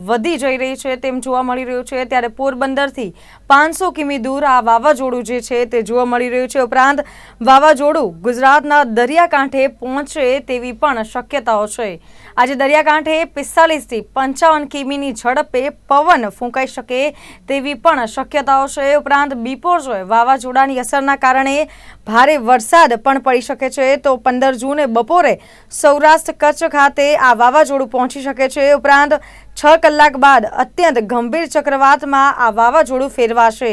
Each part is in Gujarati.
વધી જઈ રહી છે તેમ જોવા મળી રહ્યું છે। ત્યારે પોરબંદરથી 500 કિમી દૂર આ વાવાઝોડું જે છે તે જોવા મળી રહ્યું છે। ઉપરાંત વાવાઝોડું ગુજરાતના દરિયાકાંઠે પહોંચે તેવી પણ શક્યતાઓ છે। આજે દરિયાકાંઠે 45 થી 55 કિમીની ઝડપે પવન ફૂંકાઈ શકે તેવી પણ શક્યતાઓ છે। ઉપરાંત બિપોરજોય વાવાઝોડાની અસરના કારણે ભારે વરસાદ પણ પડી શકે છે। તો 15 જૂને બપોરે સૌરાષ્ટ્ર કચ્છ ખાતે આ વાવાઝોડું પહોંચી શકે છે। ઉપરાંત 6 કલાક बाद अत्यंत गंभीर चक्रवात में आ वावाझोडुं फेरवाशे।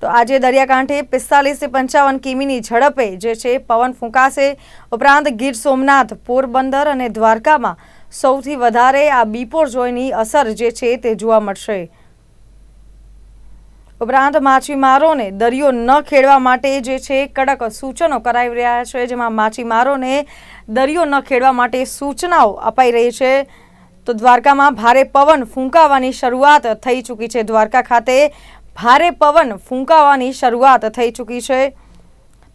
तो आज दरियाकांठे 45 से 55 किमीनी झड़पे जे छे पवन फूंकाशे। उपरांत गीर सोमनाथ, पोरबंदर अने द्वारका में सौथी वधारे आ बिपोरजोयनी असर जे छे ते जोवा मळशे। उपरांत माछीमारोने दरियो न खेडवा माटे जे छे कड़क सूचनो कराई रह्या छे, जेमां माछीमारोने दरियो न खेडवा माटे सूचनाओ अपाई रही छे। तो द्वारका में भारे पवन फूंकावानी शरूआत थई चूकी है। द्वारका खाते भारे पवन फूंकावानी शरूआत थई चूकी है।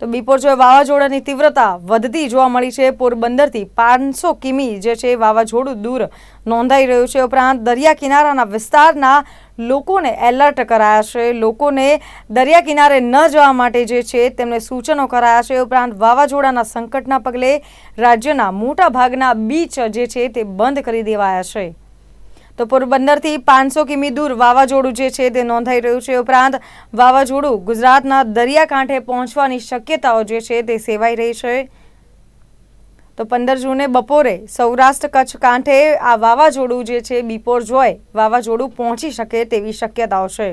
तो बिपोरजोय वावाझोडानी तीव्रता वधती जोवा मळी छे। पोरबंदरथी 500 किमी जे छे वावाझोडुं दूर नोंधाई रह्युं छे। उपरांत दरिया किनाराना विस्तारना लोकोने एलर्ट कराया छे। लोकोने दरिया किनारे न जवा माटे जे छे तेमने सूचनो कराया छे। उपरांत वावाझोडाना संकटना पगले राज्यना मोटा भागना बीच जे छे ते बंध करी देवाया छे। तो पोरबंदरथी 500 किमी दूर वावाझोडुं जे छे ते नोंधाई रह्युं छे। उपरांत वावाझोडुं गुजरातना दरियाकांठे पहोंचवानी शक्यताओ जे छे ते सेवाई रही छे। तो 15 जूने बपोरे सौराष्ट्र कच्छ कांठे आ वावाझोडुं जे छे बिपोरजोय वावाझोडुं पहोंची शके तेवी शक्यताओ छे।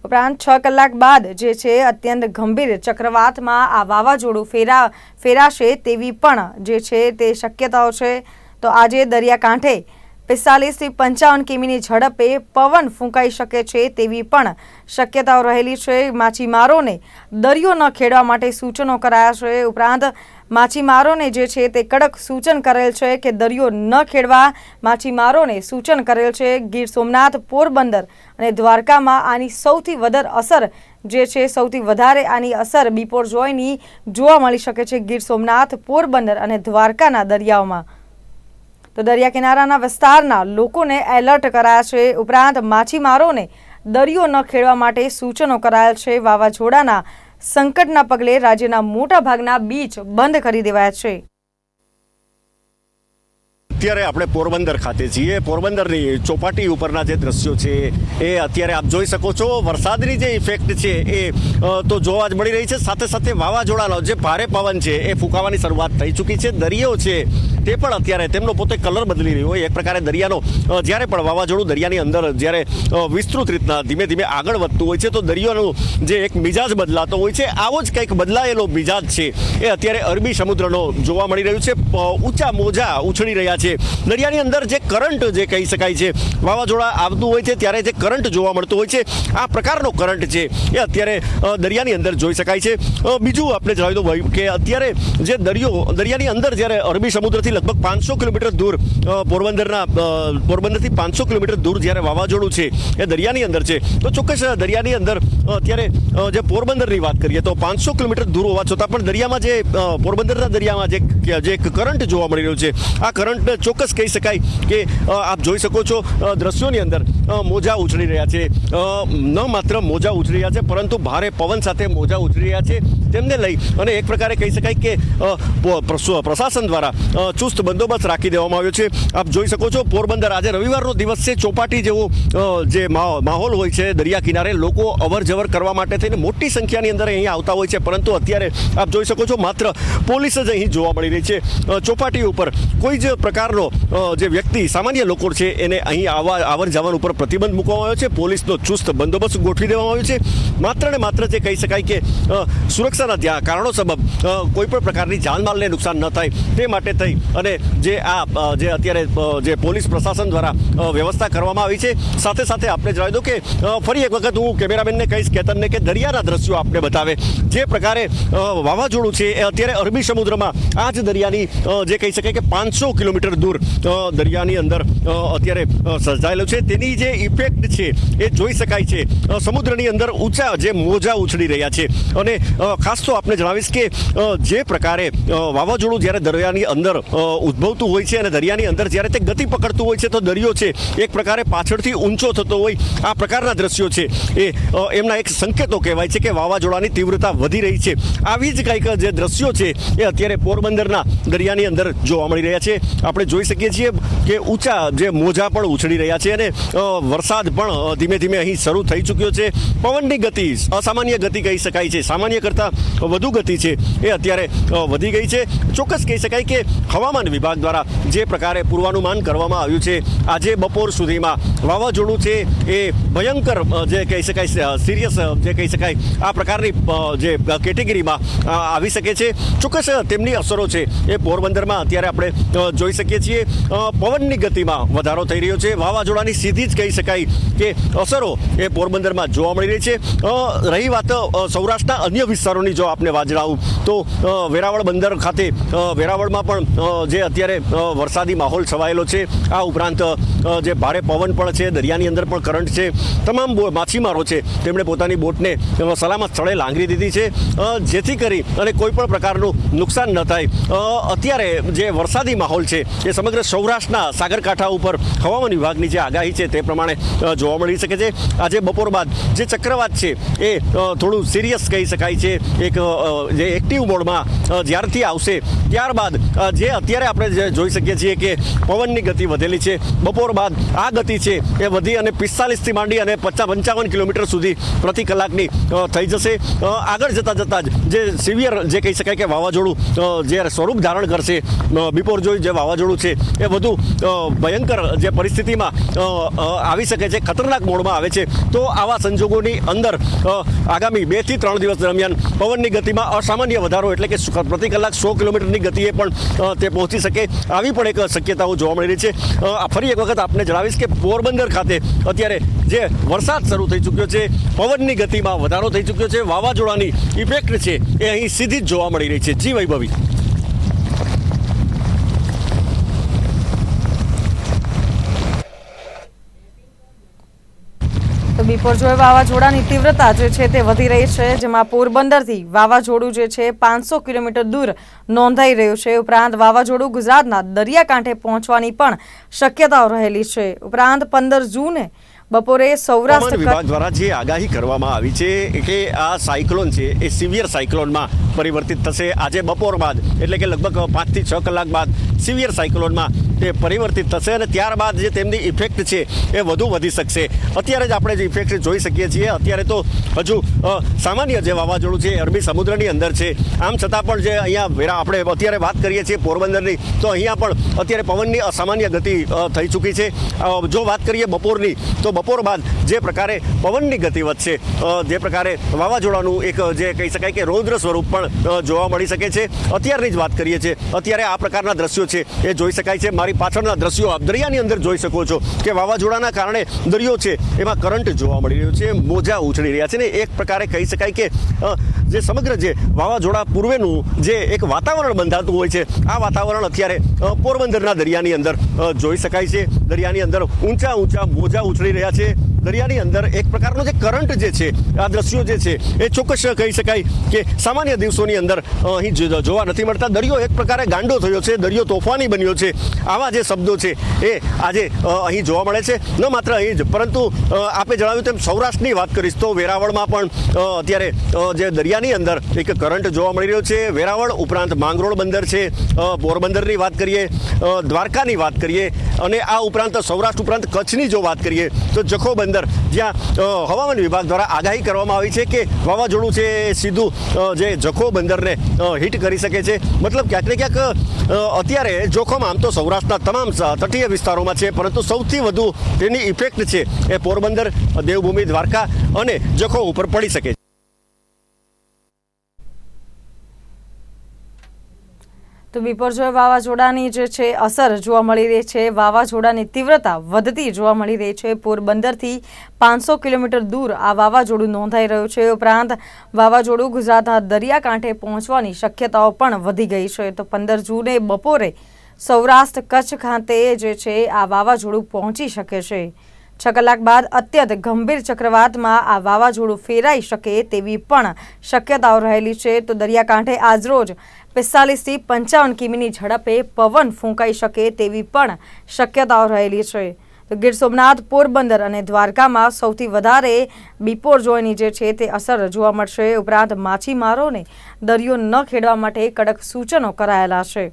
उपरांत 6 कलाक बाद जे छे अत्यंत गंभीर चक्रवात में आ वावाझोडुं फेराशे तेवी पण जे छे ते शक्यताओ छे। तो आजे दरियाकांठे 45 થી 55 કિમીની ઝડપે પવન ફૂંકાઈ શકે છે તેવી પણ શક્યતાઓ રહેલી છે। માછીમારોને દરિયો ન ખેડવા માટે સૂચનો કરાયા છે। ઉપરાંત માછીમારોને જે છે તે કડક સૂચન કરેલ છે કે દરિયો ન ખેડવા માછીમારોને સૂચન કરેલ છે। ગીર સોમનાથ, પોરબંદર અને દ્વારકામાં આની સૌથી વધારે અસર જે છે સૌથી વધારે આની અસર બિપોરજોયની જોવા મળી શકે છે ગીર સોમનાથ, પોરબંદર અને દ્વારકાના દરિયાઓમાં। तो दरिया किनाराना विस्तारना लोकोने एलर्ट कराया छे। उपरांत माछीमारोने दरियो न खेडवा माटे सूचनो कराया छे। वावाझोडाना संकटना पगले राज्यना मोटा भागना बीच बंध करी देवाया छे। અત્યારે આપણે પોરબંદર ખાતે છીએ। પોરબંદરની ચોપાટી ઉપરના જે દ્રશ્યો છે એ અત્યારે આપ જોઈ શકો છો। વરસાદની જે ઇફેક્ટ છે એ તો જોવા જ મળી રહી છે। સાથે સાથે વાવાઝોડાનો જે ભારે પવન છે એ ફૂંકાવાની શરૂઆત થઈ ચૂકી છે। દરિયો છે તે પણ અત્યારે તેમનો પોતે કલર બદલી રહ્યો હોય। એક પ્રકારે દરિયાનો જ્યારે પણ વાવાઝોડું દરિયાની અંદર જ્યારે વિસ્તૃત રીતના ધીમે ધીમે આગળ વધતું હોય છે તો દરિયાનો જે એક મિજાજ બદલાતો હોય છે, આવો જ કંઈક બદલાયેલો મિજાજ છે એ અત્યારે અરબી સમુદ્રનો જોવા મળી રહ્યું છે। ઊંચા મોજા ઉછળી રહ્યા છે। દરિયાની અંદર જે કરંટ જે કહી શકાય છે, વાવાઝોડા આવતું હોય છે ત્યારે જે કરંટ જોવા મળતો હોય છે, આ પ્રકારનો કરંટ છે એ અત્યારે દરિયાની અંદર જોઈ શકાય છે। બીજું આપણે જણાવી દઉં કે અત્યારે જે દરિયાની અંદર જ્યારે અરબી સમુદ્રથી લગભગ 500 કિલોમીટર દૂર પોરબંદરથી 500 કિલોમીટર દૂર જ્યારે વાવાઝોડું છે એ દરિયાની અંદર છે તો ચોક્કસ દરિયાની અંદર અત્યારે જે પોરબંદરની વાત કરીએ તો 500 કિલોમીટર દૂર હોવા છતાં પણ દરિયામાં જે પોરબંદરના દરિયામાં જે કરંટ જોવા મળી રહ્યો છે આ કરંટ ચોક્કસ કહી શકાય કે આપ જોઈ શકો છો દ્રશ્યોની અંદર મોજા ઉછળી રહ્યા છે। ન માત્ર મોજા ઉછળી રહ્યા છે પરંતુ ભારે પવન સાથે મોજા ઉછળી રહ્યા છે। તેમને લઈ અને એક પ્રકારે કહી શકાય કે પ્રશાસન દ્વારા ચુસ્ત બંદોબસ્ત રાખી દેવામાં આવ્યો છે। આપ જોઈ શકો છો પોરબંદર આજે રવિવારનો દિવસ છે। ચોપાટી જેવો જે માહોલ હોય છે દરિયા કિનારે લોકો અવર જવર કરવા માટે થઈને મોટી સંખ્યાની અંદર અહીં આવતા હોય છે, પરંતુ અત્યારે આપ જોઈ શકો છો માત્ર પોલીસ જ અહીં જોવા મળી રહી છે। ચોપાટી ઉપર કોઈ જ પ્રકારનો જે વ્યક્તિ સામાન્ય લોકો છે એને અહીં આવર જવર ઉપર પ્રતિબંધ મૂકવામાં આવ્યો છે। પોલીસનો ચુસ્ત બંદોબસ્ત ગોઠવી દેવામાં આવ્યો છે। માત્ર ને માત્ર જે કહી શકાય કે સુરક્ષાના ત્યાં કારણો સબબ કોઈ પણ પ્રકારની જાનમાલને નુકસાન ન થાય તે માટે થઈ અને જે અત્યારે જે પોલીસ પ્રશાસન દ્વારા વ્યવસ્થા કરવામાં આવી છે। સાથે સાથે આપણે જણાવી દો કે ફરી એક વખત હું કેમેરામેનને કહીશ કેતનને કે દરિયાના દ્રશ્યો આપણે બતાવે। જે પ્રકારે વાવાઝોડું છે એ અત્યારે અરબી સમુદ્રમાં આ જ દરિયાની જે કહી શકાય કે 500 કિલોમીટર દૂર દરિયાની અંદર અત્યારે સર્જાયેલું છે તેની જે ઇફેક્ટ છે એ જોઈ શકાય છે। સમુદ્રની અંદર ઊંચા જે મોજા ઉછળી રહ્યા છે અને ખાસ તો આપણે જણાવીશ કે જે પ્રકારે વાવાઝોડું જ્યારે દરિયાની અંદર ઉદ્ભવતું હોય છે અને દરિયાની અંદર જ્યારે તે ગતિ પકડતું હોય છે તો દરિયો છે એક પ્રકારે પાછળથી ઊંચો થતો હોય આ પ્રકારના દ્રશ્યો છે એ એમના એક સંકેતો કહેવાય છે કે વાવાઝોડાની તીવ્રતા વધી રહી છે। આવી જ કંઈક જે દ્રશ્યો છે એ અત્યારે પોરબંદરના દરિયાની અંદર જોવા મળી રહ્યા છે। આપણે જોઈ શકીએ છીએ કે ઊંચા જે મોજા પણ ઉછળી રહ્યા છે અને વરસાદ પણ ધીમે ધીમે અહીં શરૂ થઈ ચૂક્યો છે। પવનની ગતિ અસામાન્ય ગતિ કહી શકાય છે, સામાન્ય કરતાં વધુ ગતિ છે એ અત્યારે વધી ગઈ છે। ચોક્કસ કહી શકાય કે હવામાન વિભાગ દ્વારા જે પ્રકારે પૂર્વાનુમાન કરવામાં આવ્યું છે આજે બપોર સુધીમાં વાવાઝોડું છે એ ભયંકર જે કહી શકાય સિરિયસ જે કહી શકાય આ પ્રકારની જે કેટેગરીમાં આવી શકે છે। ચોક્કસ તેમની અસરો છે એ પોરબંદરમાં અત્યારે આપણે જોઈ શકીએ છીએ। પવનની ગતિમાં વધારો થઈ રહ્યો છે, વાવાઝોડાની સીધી જ કહી શકાય કે અસરો એ પોરબંદરમાં જોવા મળી રહી છે। રહી વાત સૌરાષ્ટ્રના અન્ય વિસ્તારોની જો આપને વાત જણાવું તો વેરાવળ બંદર ખાતે વેરાવળમાં પણ જે અત્યારે વરસાદી માહોલ છવાયેલો છે, આ ઉપરાંત જે ભારે પવન પણ છે, દરિયાની અંદર પણ કરંટ છે, તમામ માછીમારો છે તેમણે પોતાની બોટને સલામત સ્થળે લાંગરી દીધી છે જેથી કરી અને કોઈ પણ પ્રકારનું નુકસાન ન થાય। અત્યારે જે વરસાદી માહોલ છે એ સમગ્ર સૌરાષ્ટ્રના સાગરકાંઠા ઉપર હવામાન વિભાગની જે આગાહી છે તે પ્રમાણે જોવા મળી શકે છે। આજે બપોર બાદ જે ચક્રવાત છે એ થોડું સિરિયસ કહી શકાય છે, એક જે એક્ટિવ મોડમાં જ્યારથી આવશે ત્યારબાદ જે અત્યારે આપણે જોઈ શકીએ છીએ કે પવનની ગતિ વધેલી છે, બપોર બાદ આ ગતિ છે એ વધી અને 45થી માંડી અને 55 કિલોમીટર સુધી પ્રતિ કલાકની થઈ જશે। આગળ જતાં જ જે સિવિયર જે કહી શકાય કે વાવાઝોડું જે સ્વરૂપ ધારણ કરશે, બિપોરજોય જે વાવાઝોડું છે એ વધુ ભયંકર જે પરિસ્થિતિમાં આવી શકે છે, ખતરનાક મોડમાં આવે છે। તો આવા સંજોગોની અંદર આગામી 2 થી 3 દિવસ દરમિયાન પવનની ગતિમાં અસામાન્ય વધારો એટલે કે પ્રતિ કલાક 100 કિલોમીટરની ગતિએ પણ તે પહોંચી શકે આવી પણ એક શક્યતાઓ જોવા મળી રહી છે। ફરી એક વખત આપને જણાવીશ કે પોરબંદર ખાતે અત્યારે જે વરસાદ શરૂ થઈ ચૂક્યો છે, પવનની ગતિમાં વધારો થઈ ચૂક્યો છે, વાવાઝોડાની ઇફેક્ટ છે એ અહીં સીધી જ જોવા મળી રહી છે। જી વૈભવી। તો બિપોરજોય વાવાઝોડાની તીવ્રતા જે છે તે વધી રહી છે, જેમાં પોરબંદરથી વાવાઝોડું જે છે 500 કિલોમીટર દૂર નોંધાઈ રહ્યું છે। ઉપરાંત વાવાઝોડું ગુજરાતના દરિયાકાંઠે પહોંચવાની પણ શક્યતાઓ રહેલી છે। ઉપરાંત 15 જૂને બપોરે સૌરાષ્ટ્ર વિભાગ દ્વારા જે આગાહી કરવામાં આવી છે કે આ સાયક્લોન છે એ સિવિયર સાયક્લોનમાં પરિવર્તિત થશે આજે બપોર બાદ, એટલે કે લગભગ 5 થી 6 કલાક બાદ સિવિયર સાયક્લોનમાં તે પરિવર્તિત થશે અને ત્યારબાદ જે તેમની ઇફેક્ટ છે એ વધુ વધી શકશે। અત્યારે જ આપણે જે ઇફેક્ટ જોઈ શકીએ છીએ, અત્યારે તો હજુ સામાન્ય જે વાવાઝોડું છે અરબી સમુદ્રની અંદર છે, આમ છતાં પણ જે અહીંયા આપણે અત્યારે વાત કરીએ છીએ પોરબંદરની તો અહીંયા પણ અત્યારે પવનની અસામાન્ય ગતિ થઈ ચૂકી છે। જો વાત કરીએ બપોરની તો બપોર બાદ જે પ્રકારે પવનની ગતિ વધશે, જે પ્રકારે વાવાઝોડાનું એક જે કહી શકાય કે રૌદ્ર સ્વરૂપ પણ જોવા મળી શકે છે। અત્યારની જ વાત કરીએ છીએ, અત્યારે આ પ્રકારના દ્રશ્યો છે એ જોઈ શકાય છે। મારી પાછળના દ્રશ્યો આપ દરિયાની અંદર જોઈ શકો છો કે વાવાઝોડાના કારણે દરિયો છે એમાં કરંટ જોવા મળી રહ્યો છે, મોજા ઉછળી રહ્યા છે ને એક પ્રકારે કહી શકાય કે જે સમગ્ર જે વાવાઝોડા પૂર્વેનું જે એક વાતાવરણ બંધાતું હોય છે આ વાતાવરણ અત્યારે પોરબંદરના દરિયાની અંદર જોઈ શકાય છે। દરિયાની અંદર ઊંચા મોજા ઉછળી રહ્યા છે, દરિયાની અંદર એક પ્રકારનો જે કરંટ જે છે આ દ્રશ્યો જે છે એ ચોક્કસ કહી શકાય કે સામાન્ય દિવસોની અંદર અહીં જોવા નથી મળતા। દરિયો એક પ્રકારે ગાંડો થયો છે, દરિયો તોફાની બન્યો છે, આવા જે શબ્દો છે એ આજે અહીં જોવા મળે છે। ન માત્ર અહીં જ પરંતુ આપે જણાવ્યું તેમ સૌરાષ્ટ્રની વાત કરીશ તો વેરાવળમાં પણ અત્યારે જે દરિયાની અંદર એક કરંટ જોવા મળી રહ્યો છે। વેરાવળ ઉપરાંત માંગરોળ બંદર છે, પોરબંદરની વાત કરીએ, દ્વારકાની વાત કરીએ અને આ ઉપરાંત સૌરાષ્ટ્ર ઉપરાંત કચ્છની જો વાત કરીએ તો જખો બંદર જ્યાં હવામાન વિભાગ દ્વારા આગાહી કરવામાં આવી છે કે વાવાઝોડું છે સીધું જે જખો બંદરને હિટ કરી શકે છે। મતલબ ક્યાંક ને ક્યાંક અત્યારે જોખમ આમ તો સૌરાષ્ટ્રના તમામ તટીય વિસ્તારોમાં છે, પરંતુ સૌથી વધુ તેની ઇફેક્ટ છે એ પોરબંદર, દેવભૂમિ, દ્વારકા અને જખો ઉપર પડી શકે છે। તો બિપોરજોય વાવાઝોડાની જે છે અસર જોવા મળી રહી છે, વાવાઝોડાની તીવ્રતા વધતી જોવા મળી રહી છે। પોરબંદરથી 500 કિલોમીટર દૂર આ વાવાઝોડું નોંધાઈ રહ્યું છે। ઉપરાંત વાવાઝોડું ગુજરાતના દરિયાકાંઠે પહોંચવાની શક્યતાઓ પણ વધી ગઈ છે। તો 15 જૂને બપોરે સૌરાષ્ટ્ર કચ્છ ખાતે જે છે આ વાવાઝોડું પહોંચી શકે છે। 6 કલાક બાદ અત્યંત ગંભીર ચક્રવાતમાં આ વાવાઝોડું ફેરાઈ શકે તેવી પણ શક્યતાઓ રહેલી છે। તો દરિયાકાંઠે આજરોજ 45થી 55 કિમીની ઝડપે પવન ફૂંકાઈ શકે તેવી પણ શક્યતાઓ રહેલી છે. તો ગીર સોમનાથ, પોરબંદર અને દ્વારકામાં સૌથી વધારે બિપોરજોયની જે છે તે અસર જોવા મળશે. ઉપરાંત માછીમારોને દરિયો ન ખેડવા માટે કડક સૂચનો કરાયેલા છે.